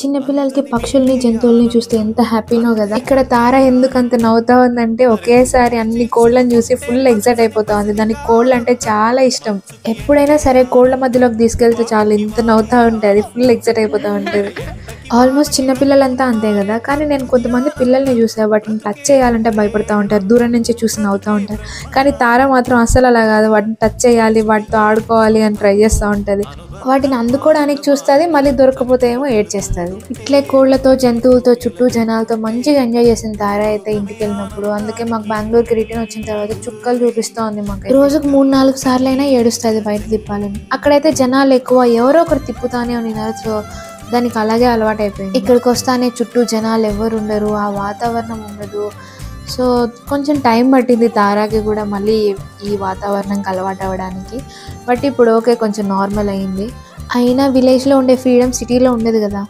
చిన్న పిల్లలకి పక్షుల్ని, జంతువుల్ని చూస్తే ఎంత హ్యాపీనో గదా! ఇక్కడ తార ఎందుకంత నవ్వుతా ఉందంటే, ఒకేసారి అన్ని కోళ్ళని చూసి ఫుల్ ఎక్సైట్ అయిపోతా ఉంది. దానికి కోళ్ళంటే చాలా ఇష్టం. ఎప్పుడైనా సరే కోళ్ళ మధ్యలోకి తీసుకెళ్తే చాలు ఇంత నవ్వుతా ఉంటది. ఫుల్ ఎక్సైట్ అయిపోతా ఉంటది. ఆల్మోస్ట్ చిన్న పిల్లలంతా అంతే గదా! కానీ నేను కొంతమంది పిల్లల్ని చూసా. వాటిని టచ్ చేయాలంటే భయపడతా ఉంటారు. దూరం నుంచి చూసి నవ్వుతా ఉంటారు. కానీ తార మాత్రం అస్సలు అలా గాదు. వాటిని టచ్ చేయాలి, వాటితో ఆడుకోవాలి అని ట్రై చేస్తా ఉంటది. వాటిని అందుకోవడానికి చూస్తది. మళ్ళీ దొరకకపోతే ఏమో ఏడ్చేస్తది. ఇట్లే కోళ్ళతో, జంతువులతో, చుట్టూ జనాలతో మంచిగా ఎంజాయ్ చేసింది తార అయితే ఇంటికెళ్ళినప్పుడు. అందుకే మాకు బెంగుళూరుకి రిటర్న్ వచ్చిన తర్వాత చుక్కలు చూపిస్తా ఉంది మాకు. రోజుకు 3-4 సార్లైనా ఏడుస్తది బయట తిప్పాలని. అక్కడైతే జనాలు ఎక్కువ, ఎవరో ఒకరు తిప్పుతానే ఉన్నారు. సో దానికి అలాగే అలవాటైపోయింది. ఇక్కడికి వస్తానే చుట్టూ జనాలు ఎవరు ఉండరు, ఆ వాతావరణం ఉండదు. సో కొంచెం టైం పట్టింది తారాకి కూడా మళ్ళీ ఈ వాతావరణంకి అలవాటు అవ్వడానికి. బట్ ఇప్పుడు ఓకే, కొంచెం నార్మల్ అయింది. అయినా విలేజ్లో ఉండే ఫ్రీడమ్ సిటీలో ఉండదు కదా.